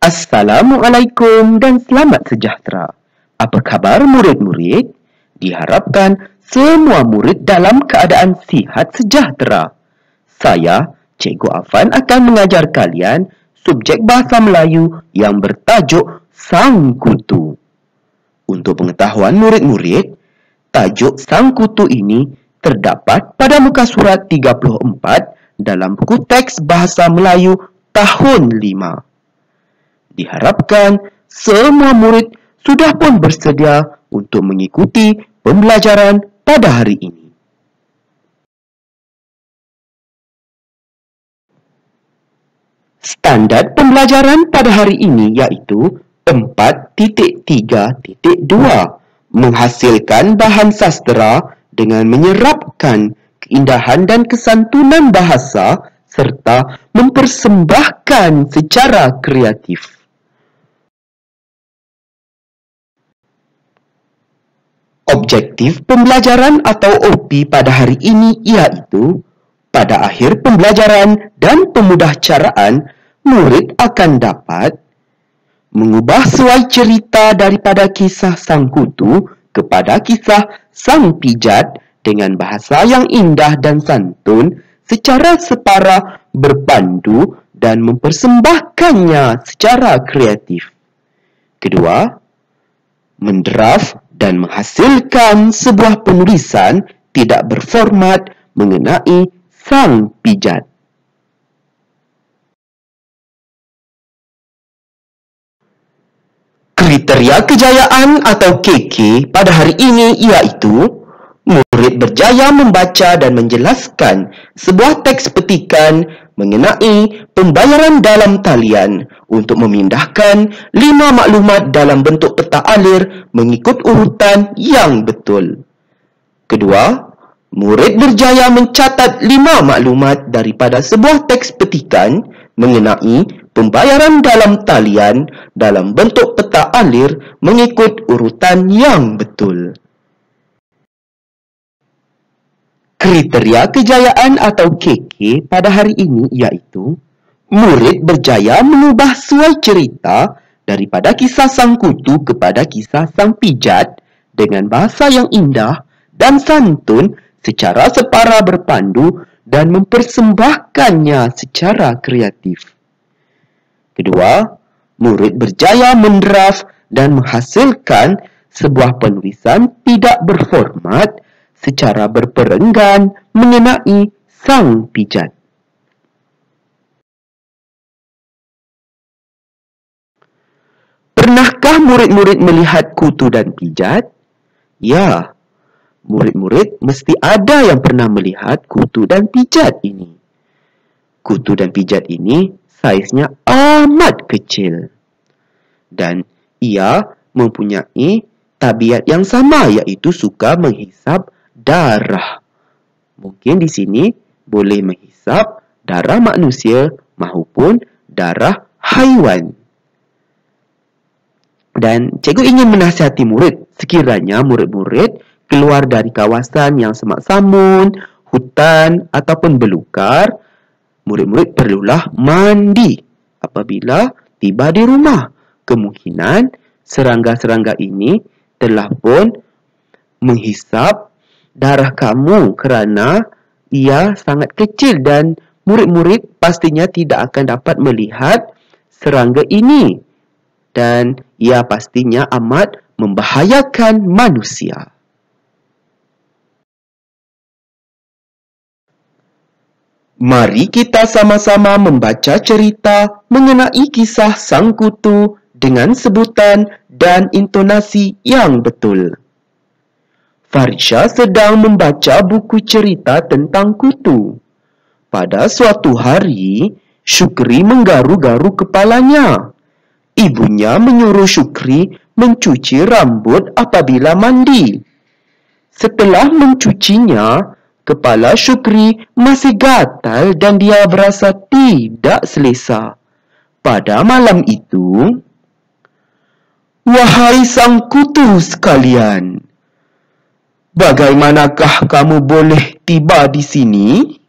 Assalamualaikum dan selamat sejahtera. Apa khabar murid-murid? Diharapkan semua murid dalam keadaan sihat sejahtera. Saya, Cikgu Afan akan mengajar kalian subjek bahasa Melayu yang bertajuk Sang Kutu. Untuk pengetahuan murid-murid, tajuk Sang Kutu ini terdapat pada muka surat 34 dalam buku teks bahasa Melayu tahun 5. Diharapkan semua murid sudah pun bersedia untuk mengikuti pembelajaran pada hari ini. Standard pembelajaran pada hari ini iaitu 4.3.2, menghasilkan bahan sastera dengan menyerapkan keindahan dan kesantunan bahasa serta mempersembahkan secara kreatif. Objektif pembelajaran atau OP pada hari ini iaitu pada akhir pembelajaran dan pemudahcaraan, murid akan dapat mengubah suai cerita daripada kisah Sang Kutu kepada kisah Sang Pijat dengan bahasa yang indah dan santun secara separa berpandu dan mempersembahkannya secara kreatif. Kedua, mendraft dan menghasilkan sebuah penulisan tidak berformat mengenai Sang Pijat. Kriteria kejayaan atau KK pada hari ini iaitu murid berjaya membaca dan menjelaskan sebuah teks petikan mengenai pembayaran dalam talian untuk memindahkan 5 maklumat dalam bentuk peta alir mengikut urutan yang betul. Kedua, murid berjaya mencatat 5 maklumat daripada sebuah teks petikan mengenai pembayaran dalam talian dalam bentuk peta alir mengikut urutan yang betul. Kriteria kejayaan atau KK pada hari ini iaitu murid berjaya mengubah suai cerita daripada kisah Sang Kutu kepada kisah Sang Pijat dengan bahasa yang indah dan santun secara separa berpandu dan mempersembahkannya secara kreatif. Kedua, murid berjaya mendraft dan menghasilkan sebuah penulisan tidak berformat secara berperenggan mengenai Sang Pijat. Pernahkah murid-murid melihat kutu dan pijat? Ya, murid-murid mesti ada yang pernah melihat kutu dan pijat ini. Kutu dan pijat ini saiznya amat kecil. Dan ia mempunyai tabiat yang sama iaitu suka menghisap darah. Mungkin di sini boleh menghisap darah manusia maupun darah haiwan. Dan cikgu ingin menasihati murid sekiranya murid-murid keluar dari kawasan yang semak samun, hutan ataupun belukar, murid-murid perlulah mandi apabila tiba di rumah. Kemungkinan serangga-serangga ini telah pun menghisap darah kamu kerana ia sangat kecil dan murid-murid pastinya tidak akan dapat melihat serangga ini dan ia pastinya amat membahayakan manusia. Mari kita sama-sama membaca cerita mengenai kisah Sang Kutu dengan sebutan dan intonasi yang betul. Farisha sedang membaca buku cerita tentang kutu. Pada suatu hari, Syukri menggaru-garu kepalanya. Ibunya menyuruh Syukri mencuci rambut apabila mandi. Setelah mencucinya, kepala Syukri masih gatal dan dia berasa tidak selesa. Pada malam itu, "Wahai Sang Kutu sekalian, bagaimanakah kamu boleh tiba di sini?"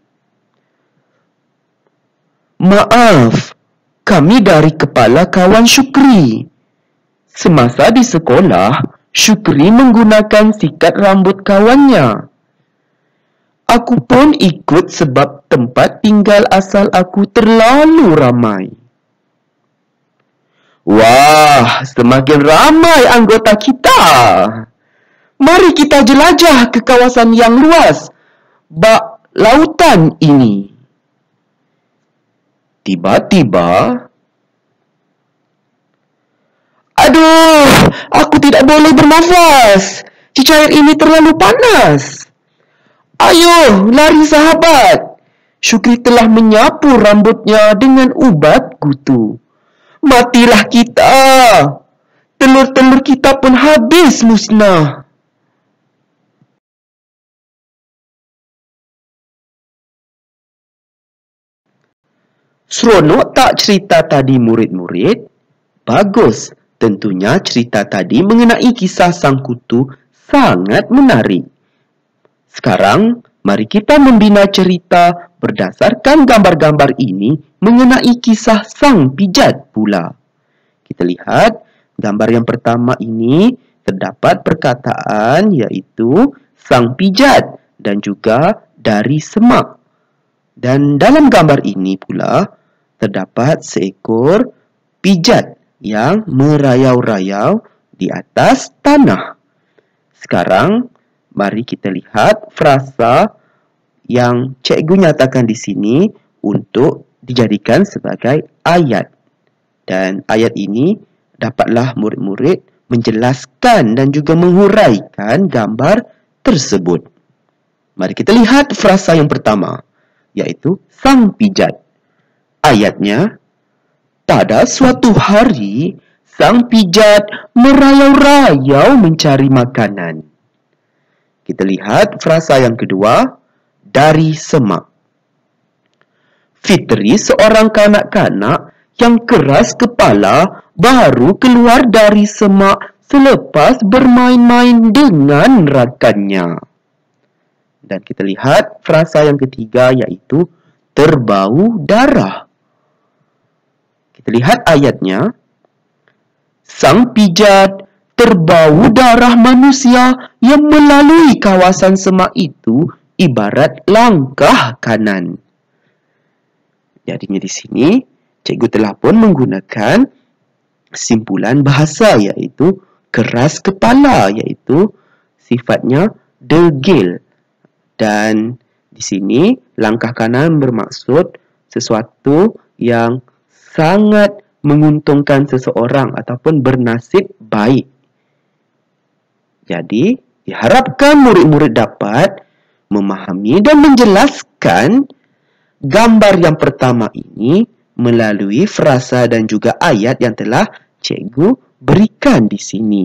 "Maaf, Kami dari kepala kawan Syukri. Semasa di sekolah, Syukri menggunakan sikat rambut kawannya. Aku pun ikut sebab tempat tinggal asal aku terlalu ramai. Wah, semakin ramai anggota kita. Mari kita jelajah ke kawasan yang luas, bak lautan ini. Tiba-tiba, aduh, aku tidak boleh bernafas. Cecair ini terlalu panas. Ayo, lari sahabat. Syukri telah menyapu rambutnya dengan ubat kutu. Matilah kita. Telur-telur kita pun habis musnah. Seronok tak cerita tadi murid-murid? Bagus, tentunya cerita tadi mengenai kisah sang kutu sangat menarik. Sekarang, mari kita membina cerita berdasarkan gambar-gambar ini mengenai kisah sang pijat pula. Kita lihat gambar yang pertama ini terdapat perkataan iaitu sang pijat dan juga dari semak. Dan dalam gambar ini pula terdapat seekor pijat yang merayau-rayau di atas tanah. Sekarang, mari kita lihat frasa yang cikgu nyatakan di sini untuk dijadikan sebagai ayat. Dan ayat ini dapatlah murid-murid menjelaskan dan juga menghuraikan gambar tersebut. Mari kita lihat frasa yang pertama, iaitu sang pijat. Ayatnya, pada suatu hari, sang pijat merayau-rayau mencari makanan. Kita lihat frasa yang kedua, dari semak. Fitri seorang kanak-kanak yang keras kepala baru keluar dari semak selepas bermain-main dengan rakannya. Dan kita lihat frasa yang ketiga iaitu terbau darah. Kita lihat ayatnya. Sang pijat terbau darah manusia yang melalui kawasan semak itu ibarat langkah kanan. Jadinya di sini, cikgu telah pun menggunakan simpulan bahasa iaitu keras kepala, iaitu sifatnya degil. Dan di sini, langkah kanan bermaksud sesuatu yang sangat menguntungkan seseorang ataupun bernasib baik. Jadi, diharapkan murid-murid dapat memahami dan menjelaskan gambar yang pertama ini melalui frasa dan juga ayat yang telah cikgu berikan di sini.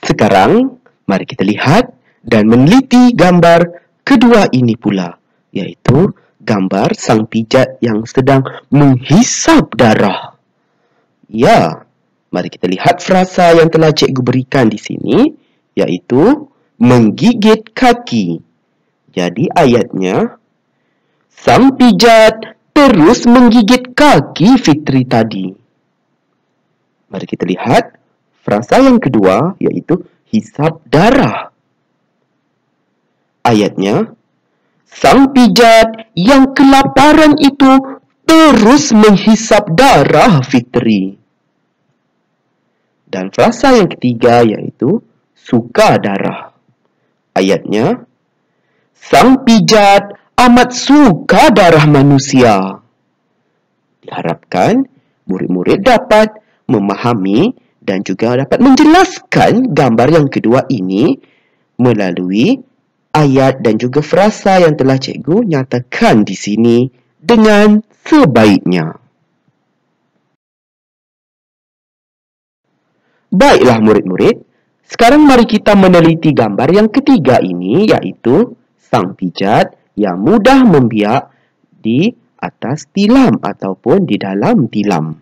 Sekarang, mari kita lihat dan meneliti gambar kedua ini pula, iaitu gambar sang pijat yang sedang menghisap darah. Ya, mari kita lihat frasa yang telah cikgu berikan di sini, iaitu menggigit kaki. Jadi ayatnya, sang pijat terus menggigit kaki Fitri tadi. Mari kita lihat frasa yang kedua, iaitu hisap darah. Ayatnya, sang pijat yang kelaparan itu terus menghisap darah Fitri. Dan frasa yang ketiga iaitu suka darah. Ayatnya, sang pijat amat suka darah manusia. Diharapkan murid-murid dapat memahami dan juga dapat menjelaskan gambar yang kedua ini melalui ayat dan juga frasa yang telah cikgu nyatakan di sini dengan sebaiknya. Baiklah murid-murid, sekarang mari kita meneliti gambar yang ketiga ini, iaitu sang pijat yang mudah membiak di atas tilam ataupun di dalam tilam.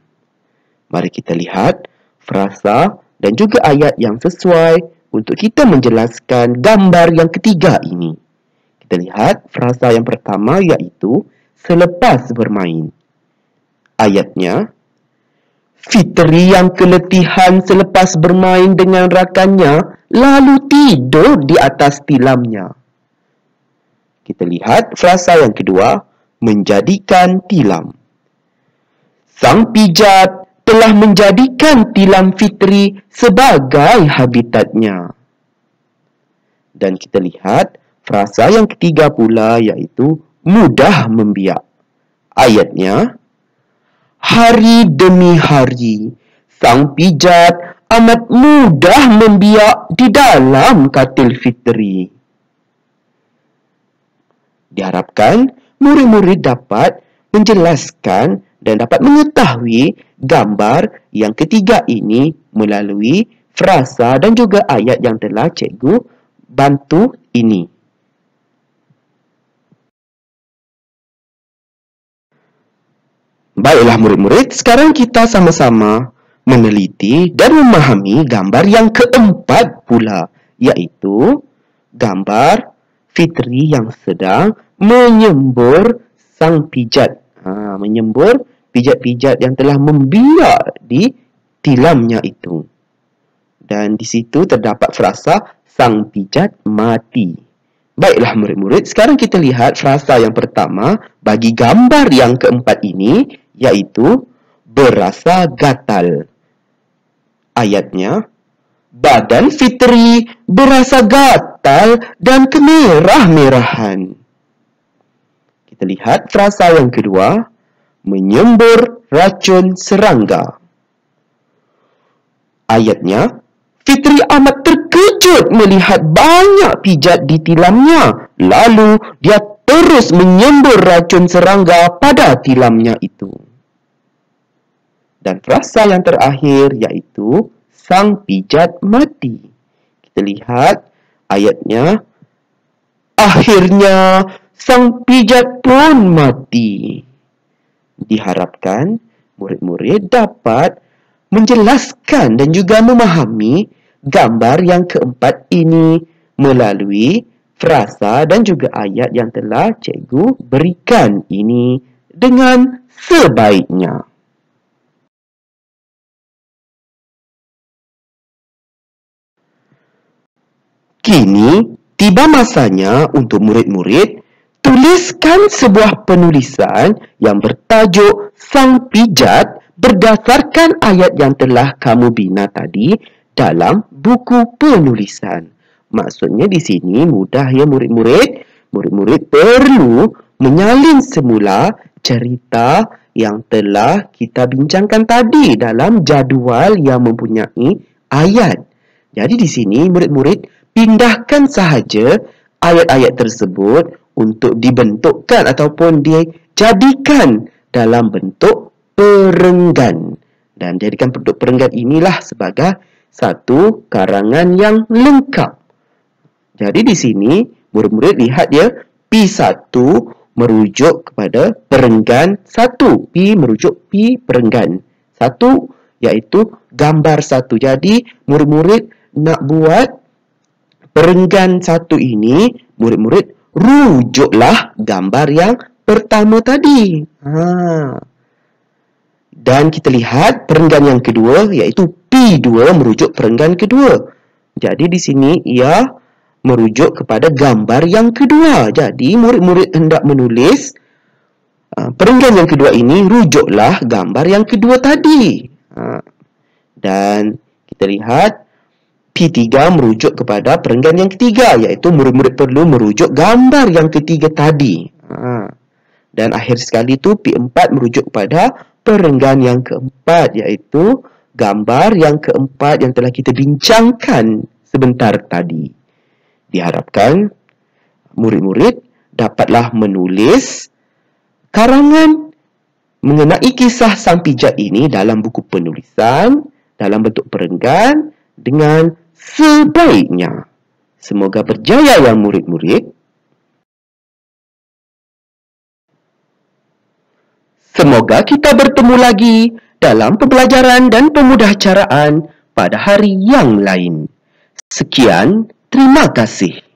Mari kita lihat frasa dan juga ayat yang sesuai untuk kita menjelaskan gambar yang ketiga ini. Kita lihat frasa yang pertama iaitu selepas bermain. Ayatnya, Fitri yang keletihan selepas bermain dengan rakannya lalu tidur di atas tilamnya. Kita lihat frasa yang kedua, menjadikan tilam. Sang pijat telah menjadikan tilam Fitri sebagai habitatnya. Dan kita lihat frasa yang ketiga pula iaitu mudah membiak. Ayatnya, hari demi hari, sang pijat amat mudah membiak di dalam katil Fitri. Diharapkan murid-murid dapat menjelaskan dan dapat mengetahui gambar yang ketiga ini melalui frasa dan juga ayat yang telah cikgu bantu ini. Baiklah murid-murid, sekarang kita sama-sama meneliti dan memahami gambar yang keempat pula, iaitu gambar Fitri yang sedang menyembur sang pijat. Menyembur pijat-pijat yang telah membiak di tilamnya itu. Dan di situ terdapat frasa sang pijat mati. Baiklah murid-murid, sekarang kita lihat frasa yang pertama bagi gambar yang keempat ini, iaitu berasa gatal. Ayatnya, badan Fitri berasa gatal dan kemerah-merahan. Kita lihat frasa yang kedua, menyembur racun serangga. Ayatnya, Fitri amat terkejut melihat banyak pijat di tilamnya. Lalu dia terus menyembur racun serangga pada tilamnya itu. Dan frasa yang terakhir iaitu sang pijat mati. Kita lihat ayatnya, akhirnya sang pijat pun mati. Diharapkan murid-murid dapat menjelaskan dan juga memahami gambar yang keempat ini melalui frasa dan juga ayat yang telah cikgu berikan ini dengan sebaiknya. Kini tiba masanya untuk murid-murid tuliskan sebuah penulisan yang bertajuk Sang Pijat berdasarkan ayat yang telah kamu bina tadi dalam buku penulisan. Maksudnya di sini mudah ya murid-murid. Murid-murid perlu menyalin semula cerita yang telah kita bincangkan tadi dalam jadual yang mempunyai ayat. Jadi di sini murid-murid pindahkan sahaja ayat-ayat tersebut untuk dibentukkan ataupun dijadikan dalam bentuk perenggan. Dan jadikan bentuk perenggan inilah sebagai satu karangan yang lengkap. Jadi di sini murid-murid lihat ya, P1 merujuk kepada perenggan 1. P merujuk P perenggan 1 iaitu gambar 1. Jadi murid-murid nak buat perenggan 1 ini, murid-murid rujuklah gambar yang pertama tadi. Dan kita lihat perenggan yang kedua iaitu P2 merujuk perenggan kedua. Jadi di sini ia merujuk kepada gambar yang kedua. Jadi murid-murid hendak menulis perenggan yang kedua ini, rujuklah gambar yang kedua tadi. Dan kita lihat P3 merujuk kepada perenggan yang ketiga, iaitu murid-murid perlu merujuk gambar yang ketiga tadi. Dan akhir sekali itu P4 merujuk kepada perenggan yang keempat, iaitu gambar yang keempat yang telah kita bincangkan sebentar tadi. Diharapkan murid-murid dapatlah menulis karangan mengenai kisah sang pijat ini dalam buku penulisan, dalam bentuk perenggan dengan sebaiknya. Semoga berjaya ya murid-murid. Semoga kita bertemu lagi dalam pembelajaran dan pemudahcaraan pada hari yang lain. Sekian, terima kasih.